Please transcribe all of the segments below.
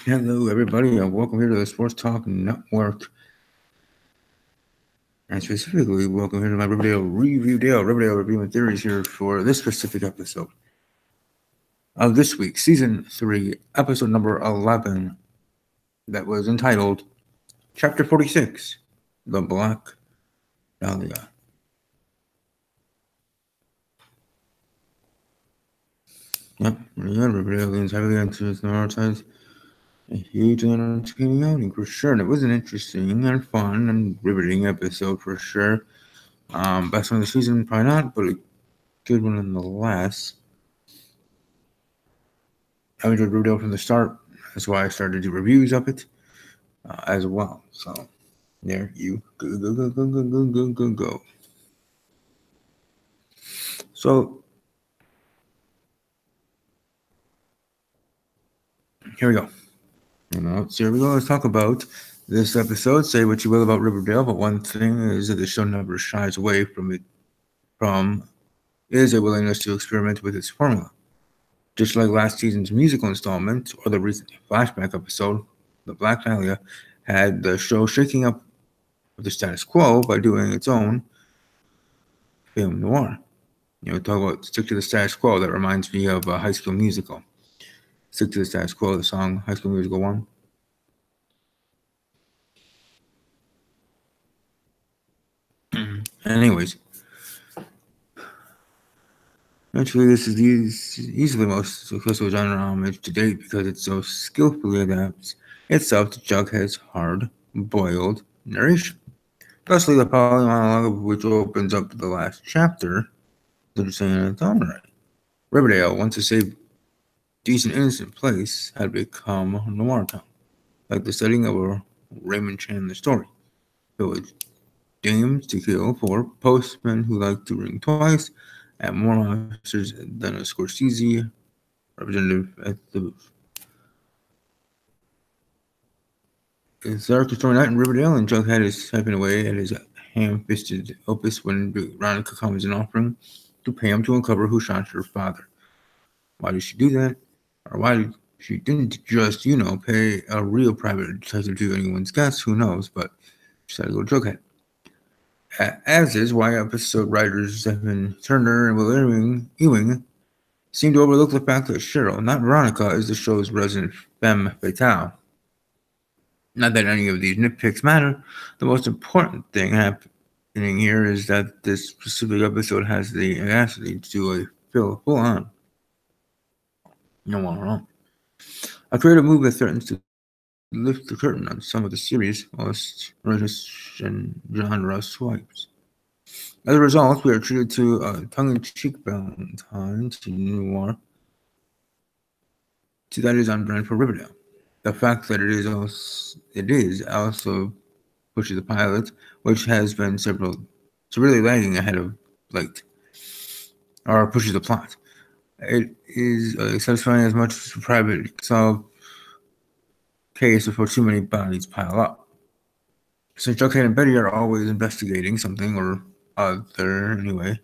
Hello, everybody, and welcome here to the Sports Talk Network. And specifically, welcome here to my Riverdale reviewing theories here for this specific episode of this week, Season 3, Episode number 11, that was entitled Chapter 46, The Black Dahlia. Yep, Riverdale leans heavily into its prioritize a huge and entertaining outing for sure. And it was an interesting and fun and riveting episode for sure. Best one of the season, probably not, but a good one nonetheless. I enjoyed Riverdale from the start. That's why I started to do reviews of it as well. So there you go. So here we go. So here we go. Let's talk about this episode. Say what you will about Riverdale, but one thing is that the show never shies away from is a willingness to experiment with its formula. Just like last season's musical installment or the recent flashback episode, The Black Dahlia had the show shaking up the status quo by doing its own film noir. Talk about stick to the status quo. That reminds me of High School Musical. Stick to the status quo, the song High School Musical 1. Anyways, actually, this is easily the most successful genre homage to date because it so skillfully adapts itself to Jughead's hard-boiled narration. Especially the poly monologue, which opens up the last chapter, they're saying in its own right. Riverdale, once a safe, decent, innocent place, had become a noir town, like the setting of a Raymond Chandler story. It was dames to kill for postmen who liked to ring twice, and more monsters than a Scorsese representative at the booth. It's dark story night in Riverdale, and Jughead is typing away at his ham-fisted opus when Veronica comes in offering to pay him to uncover who shot her father. Why did she do that? Or why she didn't just, pay a real private detective to anyone's guess? Who knows? But she decided to go Jughead. As is why episode writers Stephen Turner and Will Ewing seem to overlook the fact that Cheryl, not Veronica, is the show's resident femme fatale. Not that any of these nitpicks matter. The most important thing happening here is that this specific episode has the audacity to do a full-on no one wrong. A creative move that threatens to lift the curtain on some of the series' most righteous genre swipes. As a result, we are treated to a tongue-in-cheek Valentine to noir that is on brand for Riverdale. The fact that it is also pushes the pilot, which has been severely lagging ahead of late, or pushes the plot. It is satisfying as much as a private solved case before too many bodies pile up. Since Jughead and Betty are always investigating something or other anyway,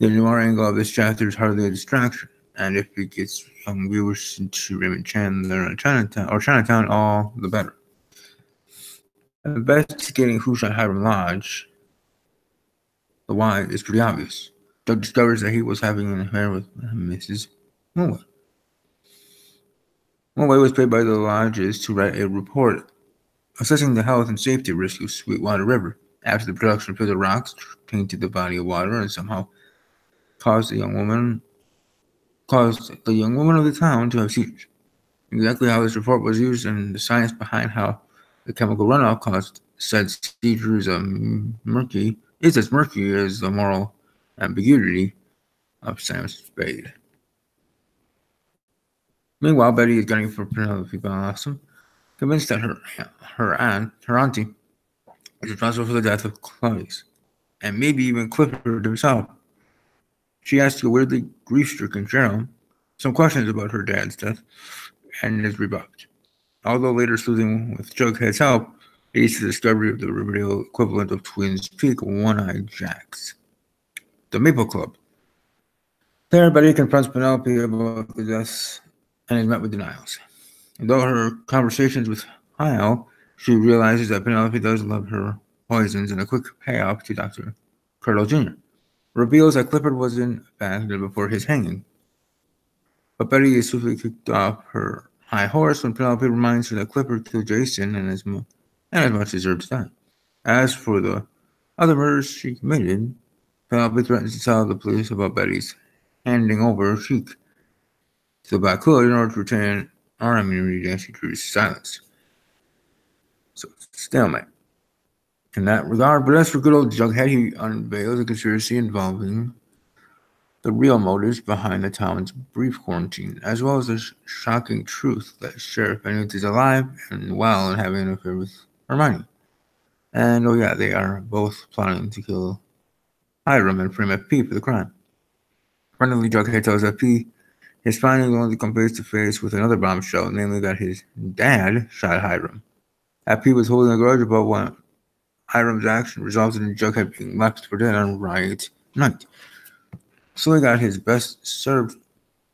the noir angle of this chapter is hardly a distraction, and if it gets young viewers into Raymond Chandler and Chinatown, all the better. Investigating who shot Hiram Lodge, the why is pretty obvious. Doug discovers that he was having an affair with Mrs. Mulway. Mulway was paid by the lodges to write a report assessing the health and safety risk of Sweetwater River after the production of Pillar Rocks tainted the body of water and somehow caused the young woman of the town to have seizures. Exactly how this report was used and the science behind how the chemical runoff caused said seizures is as murky as the moral ambiguity of Sam Spade. Meanwhile, Betty is gunning for Penelope Blossom, convinced that her auntie, is responsible for the death of Claudius, and maybe even Clifford himself. She asks a weirdly grief-stricken Cheryl some questions about her dad's death, and is rebuffed. Although later sleuthing with Jughead's help leads to the discovery of the Riverdale equivalent of Twins Peak, One-Eyed Jacks, the Maple Club. There, Betty confronts Penelope about the deaths and is met with denials. Though her conversations with Kyle, she realizes that Penelope does love her poisons, and a quick payoff to Dr. Curdle Jr. reveals that Clifford was in fact dead before his hanging. But Betty is swiftly kicked off her high horse when Penelope reminds her that Clifford killed Jason and as much deserved to die. As for the other murders she committed, Penelope threatens to tell the police about Betty's handing over Sheik to the Black Hood in order to retain our immunity, and she agrees to silence. So stalemate. In that regard, but as for good old Jughead, he unveils a conspiracy involving the real motives behind the town's brief quarantine, as well as the shocking truth that Sheriff Bennett is alive and well and having an affair with Hermione. And oh yeah, they are both plotting to kill Hiram and frame FP for the crime. Friendly Jughead tells FP his findings only come face to face with another bombshell, namely that his dad shot Hiram. FP was holding a grudge about what Hiram's action resulted in Jughead being left for dead on riot night. So he got his best served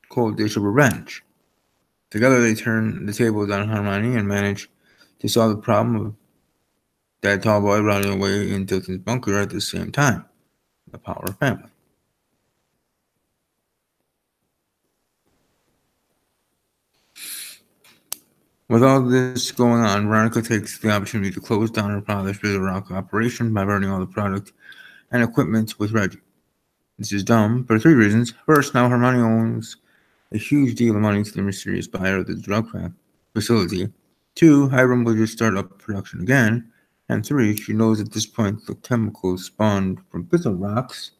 cold dish of revenge. Together they turn the tables on Hermione and manage to solve the problem of that tall boy running away in Tilton's bunker at the same time. The power of family. With all this going on, Veronica takes the opportunity to close down her father's Rock operation by burning all the product and equipment with Reggie. This is dumb for three reasons. First, now Hermione owns a huge deal of money to the mysterious buyer of the drug facility. Two, Hiram will just start up production again. And three, she knows at this point the chemicals spawned from Bizzle Rocks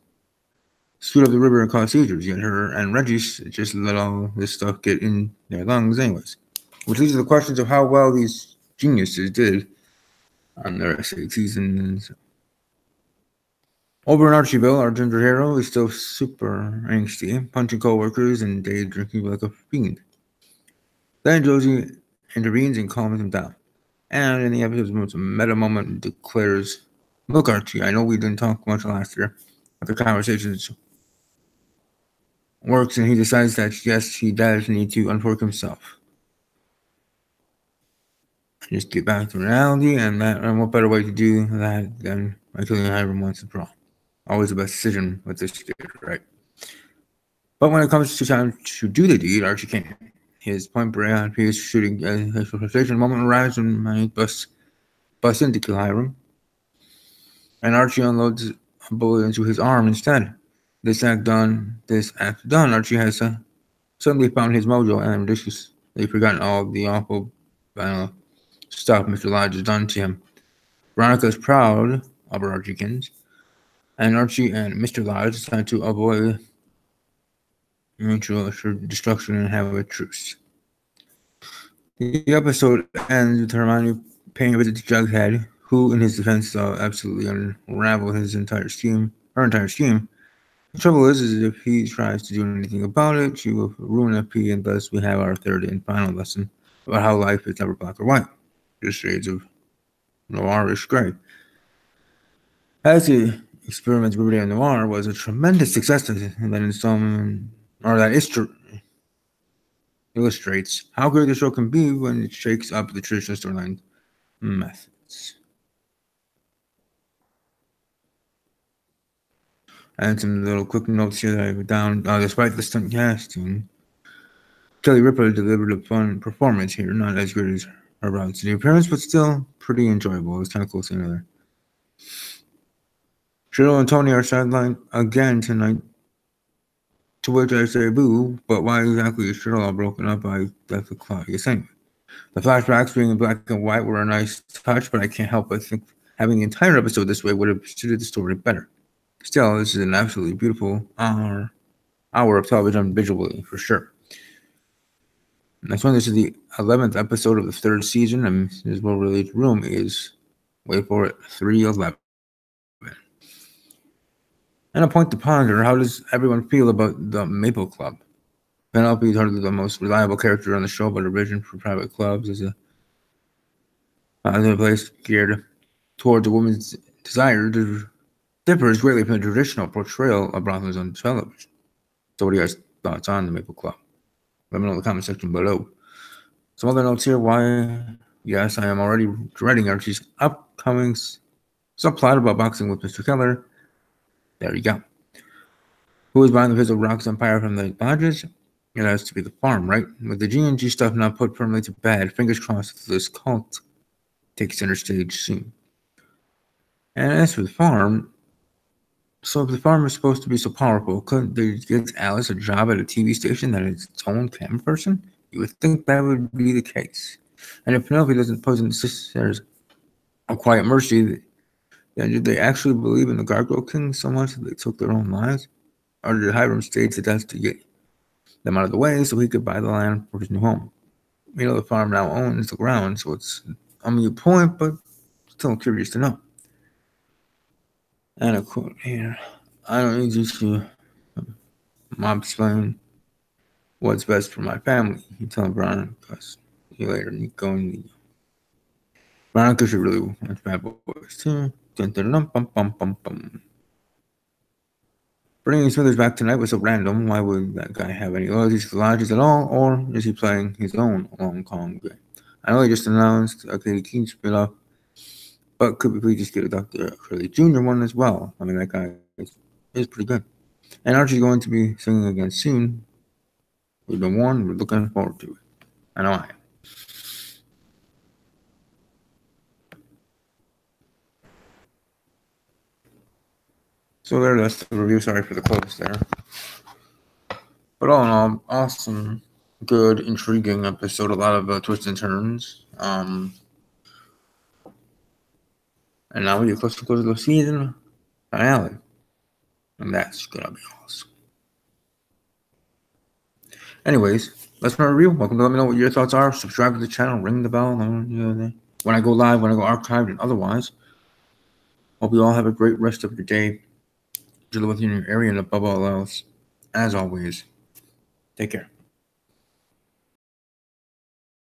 shoot up the river and cause seizures, yet her and Reggie just let all this stuff get in their lungs anyways. Which leads to the questions of how well these geniuses did on their SATs and over in Archieville, our ginger hero is still super angsty, punching coworkers and day drinking like a fiend. Then Josie intervenes and calms him down. And in the episode's most meta moment, declares, "Look, Archie, I know we didn't talk much last year, but the conversations works, and he decides that yes, he does need to unfork himself. Just get back to reality, and what better way to do that than by killing Hiram once and for all. Always the best decision with this kid, right? But when it comes to time to do the deed, Archie can't. His point blank piece shooting frustration moment arrives when Mike busts in to kill Hiram, and Archie unloads a bullet into his arm instead. This act done, Archie has suddenly found his mojo and ridiculously forgotten all the awful stuff Mr. Lodge has done to him. Veronica is proud of her Archiekins, and Archie and Mr. Lodge decide to avoid mutual destruction and have a truce. The episode ends with Hermione paying a visit to Jughead, who, in his defense, absolutely unravel her entire scheme. The trouble is if he tries to do anything about it, she will ruin FP, and thus we have our third and final lesson about how life is never black or white, just shades of noirish gray. As the experiment Riverdale Noir was a tremendous success, and that installment, or that illustrates how great the show can be when it shakes up the traditional storyline methods. And some little quick notes here that I wrote down. Despite the stunt casting, Kelly Ripa delivered a fun performance here, not as good as her routes to the appearance, but still pretty enjoyable. It was kind of close together. Cheryl and Tony are sidelined again tonight, to which I say boo, but why exactly is Cheryl all broken up by Death of Claudius anyway? The flashbacks being in black and white were a nice touch, but I can't help but think having the entire episode this way would have suited the story better. Still, this is an absolutely beautiful hour of television visually, for sure. Next one, this is the 11th episode of the third season, and this well-released room is, wait for it, 311. And a point to ponder, how does everyone feel about the Maple Club? Penelope is hardly the most reliable character on the show, but her vision for private clubs is a place geared towards a woman's desire to differs greatly from the traditional portrayal of brothels on television. So what are your guys' thoughts on the Maple Club? Let me know in the comment section below. Some other notes here. Why? Yes, I am already dreading Archie's upcoming subplot about boxing with Mr. Keller. There you go. Who is buying the Pistol Rocks Empire from the lodges? It has to be the farm, right? With the G&G stuff now put permanently to bed, fingers crossed this cult takes center stage soon. And as for the farm, so if the farm is supposed to be so powerful, couldn't they get Alice a job at a TV station that is its own camera person? You would think that would be the case. And if Penelope doesn't pose and insist there's a quiet mercy, then did they actually believe in the Gargoyle King so much that they took their own lives? Or did Hiram stage the death to get them out of the way so he could buy the land for his new home? The farm now owns the ground, so it's a moot point, but still curious to know. And a quote here. I don't need you to explain what's best for my family. You tell Veronica, because you later need go and Veronica should really watch Bad Boys too. Bringing Smithers back tonight was so random. Why would that guy have any loyalties to the lodges at all? Or is he playing his own Long Kong game? I know he just announced a Katie Keene spin-off, but could we please just get a Dr. Curly Jr. one as well? I mean, that guy is pretty good. And Archie's going to be singing again soon. We've been warned. We're looking forward to it. I know I am. So there, that's the review. Sorry for the close there. But all in all, awesome, good, intriguing episode. A lot of twists and turns. And now we get close to the season finale. And that's gonna be awesome. Anyways, that's my review. Welcome to let me know what your thoughts are. Subscribe to the channel, ring the bell. When I go live, when I go archived, and otherwise. Hope you all have a great rest of your day. Enjoy within your area and above all else. As always, take care.